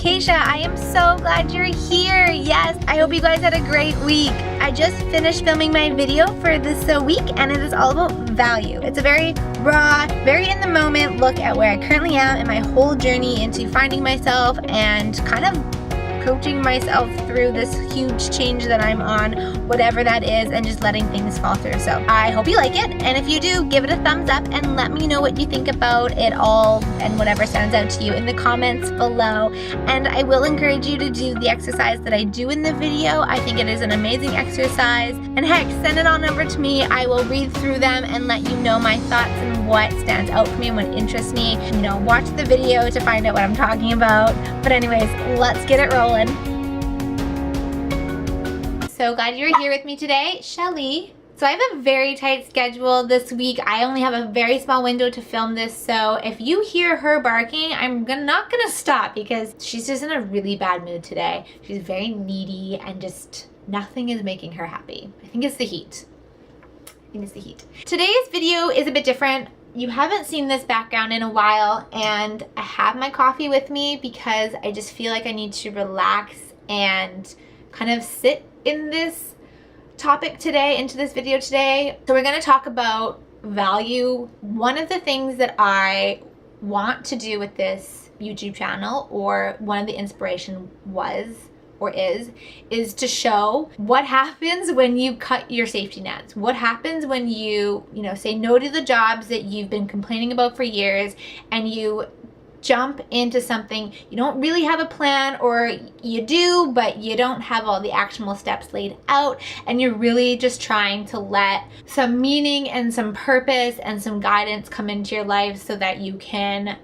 Akeisha. I am so glad you're here. Yes, I hope you guys had a great week. I just finished filming my video for this week, and it is all about value. It's a very raw, very in the moment look at where I currently am and my whole journey into finding myself and kind of coaching myself through this huge change that I'm on, whatever that is, and just letting things fall through. So I hope you like it, and if you do, give it a thumbs up and let me know what you think about it all and whatever stands out to you in the comments below. And I will encourage you to do the exercise that I do in the video. I think it is an amazing exercise, and heck, send it on over to me. I will read through them and let you know my thoughts and what stands out for me and what interests me. You know, watch the video to find out what I'm talking about. But anyways, let's get it rolling. So glad you're here with me today, Shelly. So I have a very tight schedule this week. I only have a very small window to film this, so if you hear her barking, I'm not gonna stop because she's just in a really bad mood today. She's very needy and just nothing is making her happy. I think it's the heat. Today's video is a bit different. You haven't seen this background in a while, and I have my coffee with me because I just feel like I need to relax and kind of sit in this topic today, into this video today. So we're going to talk about value. One of the things that I want to do with this YouTube channel, or one of the inspiration was or is to show what happens when you cut your safety nets. What happens when you say no to the jobs that you've been complaining about for years, and you jump into something you don't really have a plan, or you do, but you don't have all the actionable steps laid out, and you're really just trying to let some meaning and some purpose and some guidance come into your life so that you can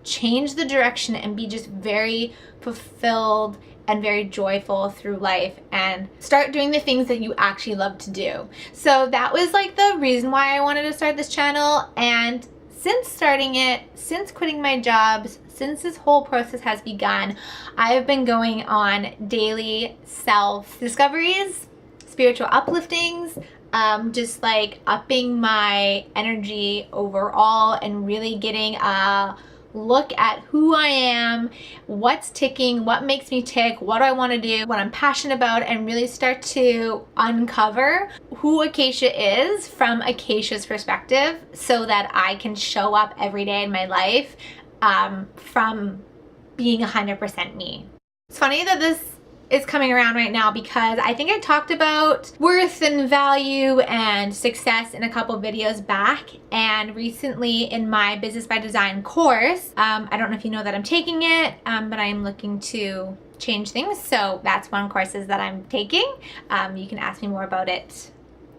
change the direction and be just very fulfilled and very joyful through life and start doing the things that you actually love to do. So that was like the reason why I wanted to start this channel. And since starting it, since quitting my jobs, since this whole process has begun, I've been going on daily self-discoveries, spiritual upliftings, just like upping my energy overall and really getting a look at who I am, what's ticking, what makes me tick, what do I want to do, what I'm passionate about, and really start to uncover who Akeisha is from Akeisha's perspective so that I can show up every day in my life from being 100% me. It's funny that this is coming around right now because I think I talked about worth and value and success in a couple videos back, and recently in my Business by Design course, I don't know if you know that I'm taking it, but I am looking to change things, so that's one courses that I'm taking. You can ask me more about it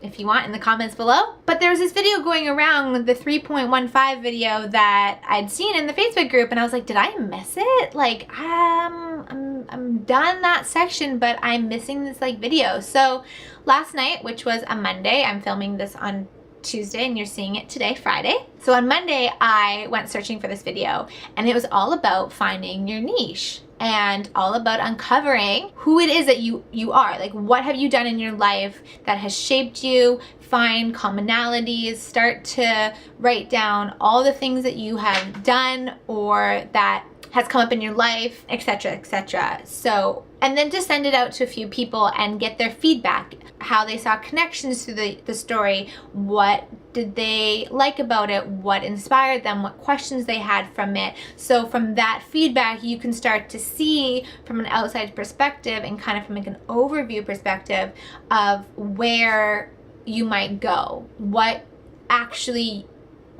if you want in the comments below. But there was this video going around, the 3.15 video that I'd seen in the Facebook group, and I was like, did I miss it? Like, I'm done that section, but I'm missing this video. So last night, which was a Monday, I'm filming this on Tuesday and you're seeing it today, Friday. So on Monday, I went searching for this video, and it was all about finding your niche and all about uncovering who it is that you are. Like, what have you done in your life that has shaped you? Find commonalities, start to write down all the things that you have done or that has come up in your life, etc., etc. So, and then to send it out to a few people and get their feedback, how they saw connections to the story, what did they like about it, what inspired them, what questions they had from it. So from that feedback, you can start to see from an outside perspective and kind of from like an overview perspective of where you might go, what actually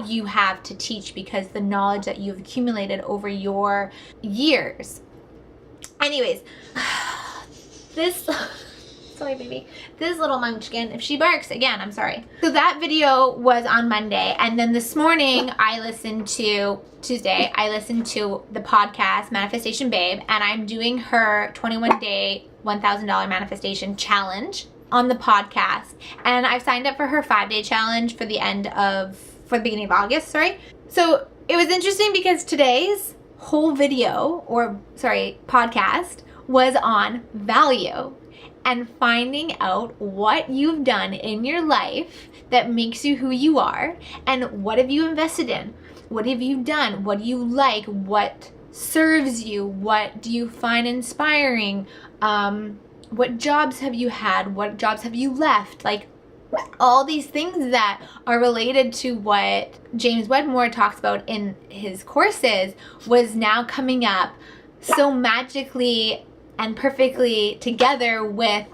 you have to teach, because the knowledge that you've accumulated over your years. Anyways, sorry baby, this little munchkin, if she barks again, I'm sorry. So that video was on Monday, and then this morning Tuesday, I listened to the podcast Manifestation Babe, and I'm doing her 21-day $1,000 manifestation challenge on the podcast, and I've signed up for her 5-day challenge for the beginning of August, sorry. So it was interesting because today's whole podcast was on value and finding out what you've done in your life that makes you who you are, and what have you invested in, what have you done, what do you like, what serves you? What do you find inspiring? What jobs have you had? What jobs have you left? Like, all these things that are related to what James Wedmore talks about in his courses was now coming up so magically and perfectly together with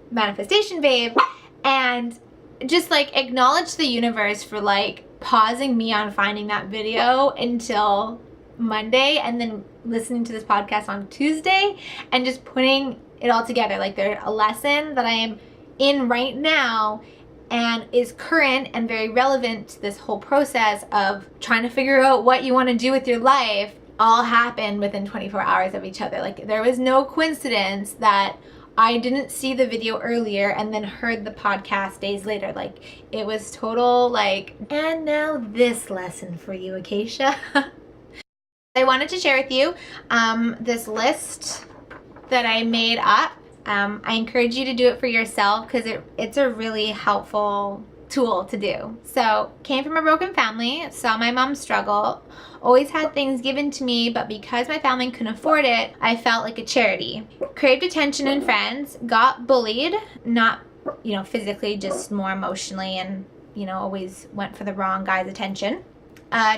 Manifestation Babe. And just like acknowledge the universe for like pausing me on finding that video until Monday and then listening to this podcast on Tuesday and just putting it all together. Like, there's a lesson that I am in right now and is current and very relevant to this whole process of trying to figure out what you want to do with your life, all happened within 24 hours of each other. Like, there was no coincidence that I didn't see the video earlier and then heard the podcast days later. Like, it was total like, and now this lesson for you, Akeisha. I wanted to share with you this list that I made up. I encourage you to do it for yourself because it's a really helpful tool to do. So, came from a broken family, saw my mom struggle, always had things given to me, but because my family couldn't afford it, I felt like a charity. Craved attention and friends, got bullied, not, physically, just more emotionally, and, always went for the wrong guy's attention.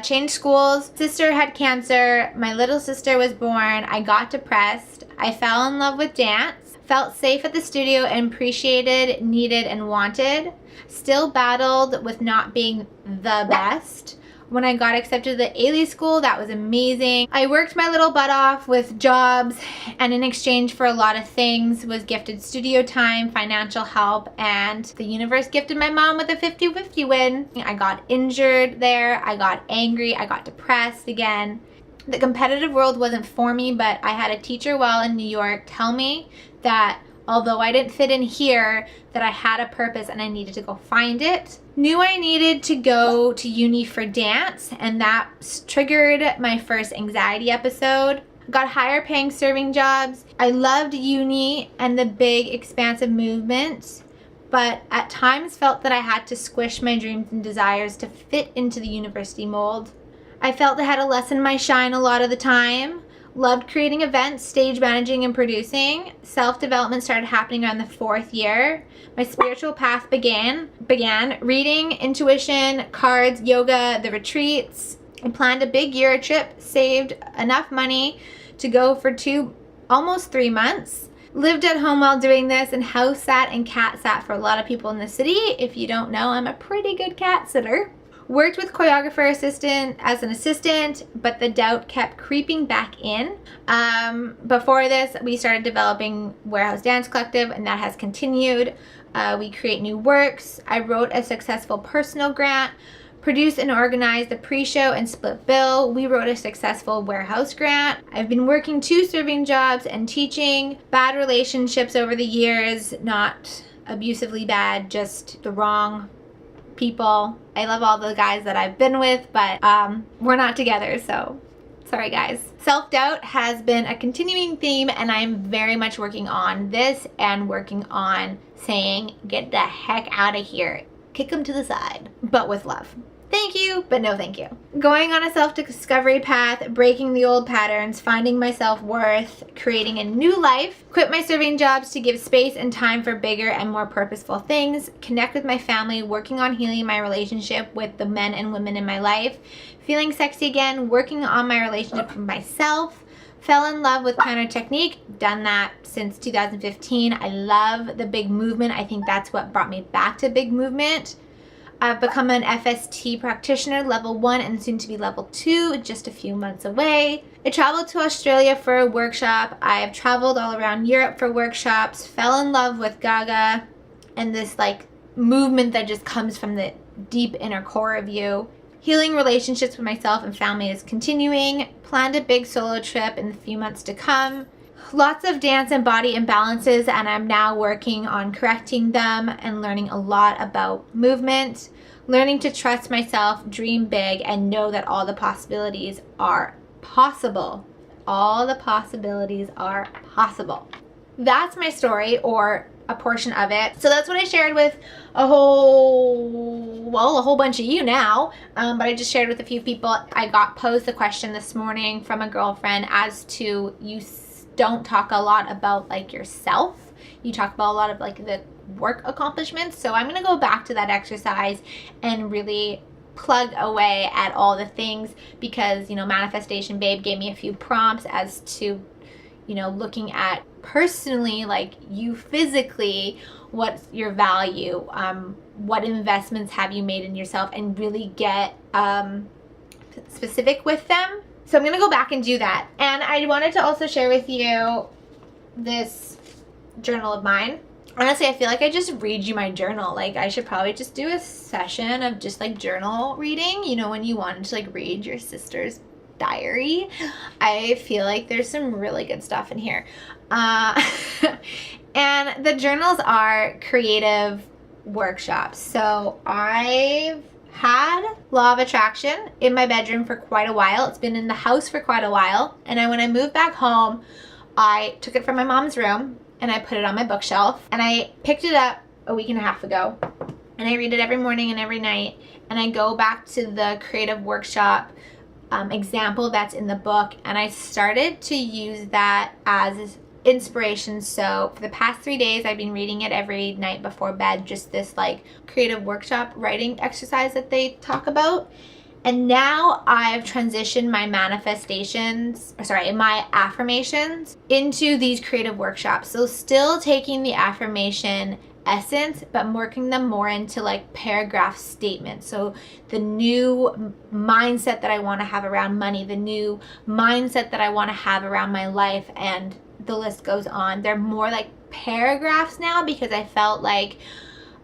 Changed schools, sister had cancer, my little sister was born, I got depressed, I fell in love with dance, felt safe at the studio and appreciated, needed, and wanted, still battled with not being the best. When I got accepted to the A-Lee school, that was amazing. I worked my little butt off with jobs and in exchange for a lot of things was gifted studio time, financial help, and the universe gifted my mom with a 50-50 win. I got injured there, I got angry, I got depressed again. The competitive world wasn't for me, but I had a teacher while in New York tell me that although I didn't fit in here, that I had a purpose and I needed to go find it. Knew I needed to go to uni for dance, and that triggered my first anxiety episode. Got higher paying serving jobs. I loved uni and the big expansive movement, but at times felt that I had to squish my dreams and desires to fit into the university mold. I felt I had to lessen my shine a lot of the time. Loved creating events, stage managing, and producing. Self-development started happening around the 4th year. My spiritual path began. Reading, intuition, cards, yoga, the retreats. I planned a big Euro trip, saved enough money to go for almost 3 months. Lived at home while doing this and house sat and cat sat for a lot of people in the city. If you don't know, I'm a pretty good cat sitter. Worked with choreographer assistant as an assistant, but the doubt kept creeping back in. Before this, we started developing Warehouse Dance Collective, and that has continued. We create new works. I wrote a successful personal grant, produced and organized the pre-show and split bill. We wrote a successful warehouse grant. I've been working 2 serving jobs and teaching. Bad relationships over the years, not abusively bad, just the wrong people. I love all the guys that I've been with, but we're not together, so sorry guys. Self-doubt has been a continuing theme, and I'm very much working on this and working on saying, get the heck out of here. Kick them to the side, but with love. Thank you, but no thank you. Going on a self-discovery path, breaking the old patterns, finding my self-worth, creating a new life, quit my serving jobs to give space and time for bigger and more purposeful things, connect with my family, working on healing my relationship with the men and women in my life, feeling sexy again, working on my relationship with myself, fell in love with counter technique, done that since 2015. I love the big movement. I think that's what brought me back to big movement. I've become an FST practitioner, level 1 and soon to be level 2, just a few months away. I traveled to Australia for a workshop. I've traveled all around Europe for workshops, fell in love with Gaga and this like movement that just comes from the deep inner core of you. Healing relationships with myself and family is continuing. Planned a big solo trip in the few months to come. Lots of dance and body imbalances, and I'm now working on correcting them and learning a lot about movement, learning to trust myself, dream big, and know that all the possibilities are possible. All the possibilities are possible. That's my story, or a portion of it. So that's what I shared with a whole bunch of you now, but I just shared with a few people. I got posed the question this morning from a girlfriend as to, you don't talk a lot about like yourself. You talk about a lot of like the work accomplishments. So I'm gonna go back to that exercise and really plug away at all the things, because, you know, Manifestation Babe gave me a few prompts as to, you know, looking at personally, like you physically, what's your value, what investments have you made in yourself, and really get specific with them. So I'm gonna go back and do that. And I wanted to also share with you this journal of mine. Honestly, I feel like I just read you my journal. Like, I should probably just do a session of just like journal reading, you know, when you wanted to like read your sister's diary. I feel like there's some really good stuff in here. And the journals are creative workshops. So I've had Law of Attraction in my bedroom for quite a while. It's been in the house for quite a while. And when I moved back home, I took it from my mom's room and I put it on my bookshelf, and I picked it up a week and a half ago, and I read it every morning and every night, and I go back to the creative workshop example that's in the book, and I started to use that as inspiration. So for the past 3 days, I've been reading it every night before bed, just this like creative workshop writing exercise that they talk about. And now I've transitioned my my affirmations into these creative workshops. So still taking the affirmation essence, but working them more into like paragraph statements. So the new mindset that I want to have around money, the new mindset that I want to have around my life, and the list goes on. They're more like paragraphs now, because I felt like,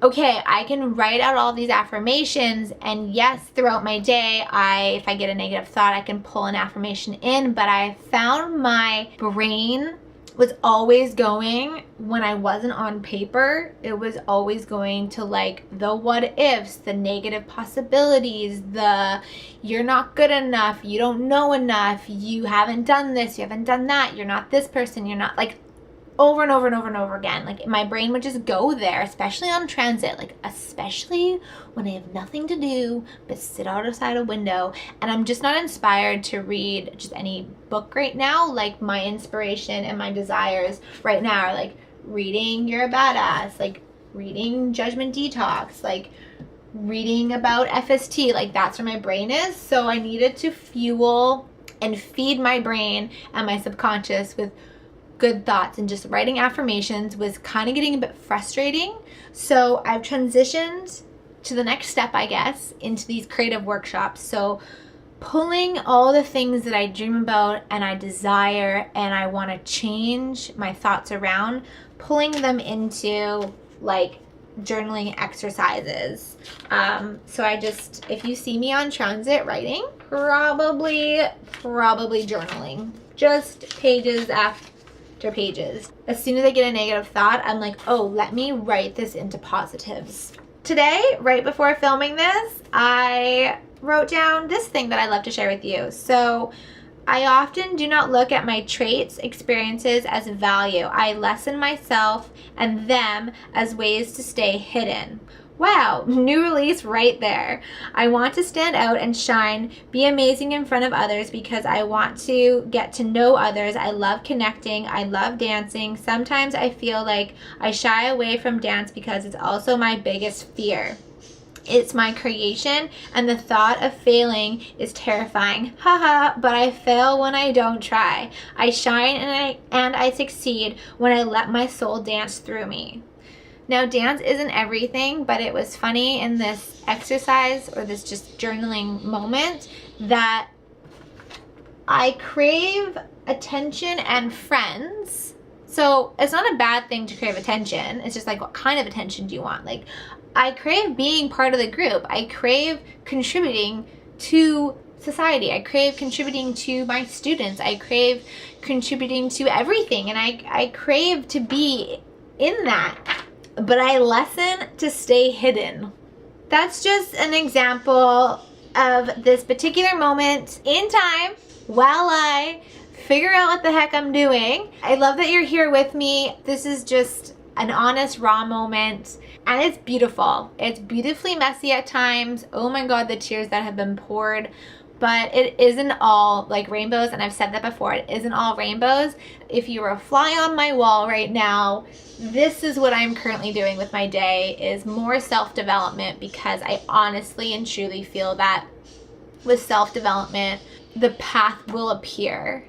okay, I can write out all these affirmations, and yes, throughout my day, if I get a negative thought, I can pull an affirmation in, but I found my brain was always going, when I wasn't on paper, it was always going to like the what ifs, the negative possibilities, the you're not good enough, you don't know enough, you haven't done this, you haven't done that, you're not this person, you're not, like, over and over and over and over again. Like, my brain would just go there, especially on transit, like especially when I have nothing to do but sit outside a window, and I'm just not inspired to read just any book right now. Like, my inspiration and my desires right now are like reading You're a Badass, like reading Judgment Detox, like reading about FST. Like, that's where my brain is. So I needed to fuel and feed my brain and my subconscious with good thoughts, and just writing affirmations was kind of getting a bit frustrating. So I've transitioned to the next step, I guess, into these creative workshops. So pulling all the things that I dream about and I desire and I want to change my thoughts around, pulling them into like journaling exercises. So I just, if you see me on transit writing, probably journaling, just pages after pages. As soon as I get a negative thought, I'm like, oh, let me write this into positives. Today, right before filming this, I wrote down this thing that I love to share with you. So I often do not look at my traits, experiences as value. I lessen myself and them as ways to stay hidden. Wow, new release right there. I want to stand out and shine, be amazing in front of others because I want to get to know others. I love connecting. I love dancing. Sometimes I feel like I shy away from dance because it's also my biggest fear. It's my creation, and the thought of failing is terrifying. Haha, but I fail when I don't try. I shine and I succeed when I let my soul dance through me. Now, dance isn't everything, but it was funny in this exercise, or this just journaling moment, that I crave attention and friends. So it's not a bad thing to crave attention. It's just like, what kind of attention do you want? Like, I crave being part of the group. I crave contributing to society. I crave contributing to my students. I crave contributing to everything. And I crave to be in that. But I lessen to stay hidden. That's just an example of this particular moment in time while I figure out what the heck I'm doing. I love that you're here with me. This is just an honest, raw moment, and it's beautiful. It's beautifully messy at times. Oh my God, the tears that have been poured. But it isn't all like rainbows, and I've said that before, it isn't all rainbows. If you were a fly on my wall right now, this is what I'm currently doing with my day, is more self-development, because I honestly and truly feel that with self-development, the path will appear.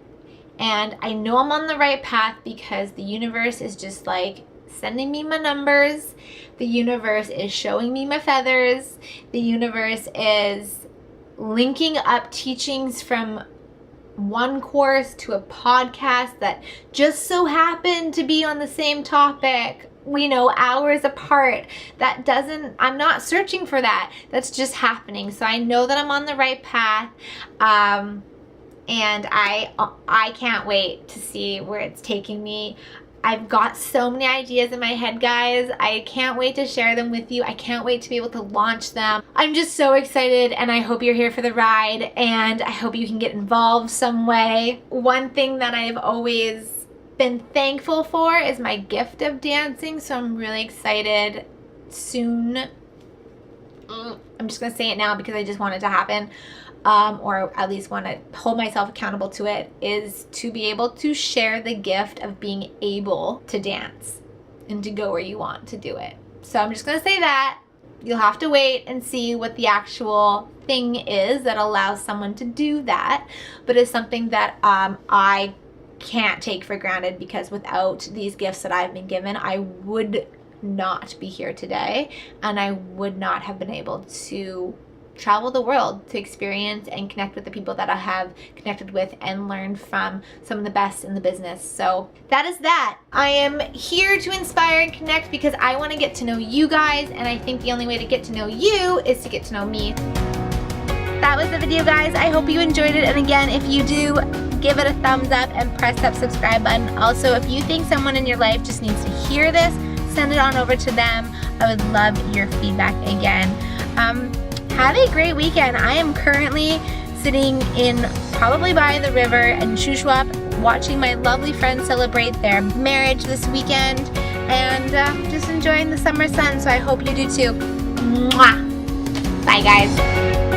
And I know I'm on the right path because the universe is just like sending me my numbers. The universe is showing me my feathers. The universe is linking up teachings from one course to a podcast that just so happened to be on the same topic, you know, hours apart. That doesn't, I'm not searching for that. That's just happening. So I know that I'm on the right path. And I can't wait to see where it's taking me. I've got so many ideas in my head, guys. I can't wait to share them with you. I can't wait to be able to launch them. I'm just so excited, and I hope you're here for the ride, and I hope you can get involved some way. One thing that I've always been thankful for is my gift of dancing, so I'm really excited soon. I'm just gonna say it now because I just want it to happen. Or at least want to hold myself accountable to it, is to be able to share the gift of being able to dance and to go where you want to do it. So I'm just going to say that. You'll have to wait and see what the actual thing is that allows someone to do that. But it's something that I can't take for granted, because without these gifts that I've been given, I would not be here today, and I would not have been able to travel the world to experience and connect with the people that I have connected with and learned from some of the best in the business. So that is that. I am here to inspire and connect because I want to get to know you guys, and I think the only way to get to know you is to get to know me. That was the video, guys. I hope you enjoyed it, and again, if you do, give it a thumbs up and press that subscribe button. Also, if you think someone in your life just needs to hear this, send it on over to them. I would love your feedback again. Have a great weekend. I am currently sitting in probably by the river in Shuswap, watching my lovely friends celebrate their marriage this weekend, and just enjoying the summer sun, so I hope you do too. Mwah! Bye, guys.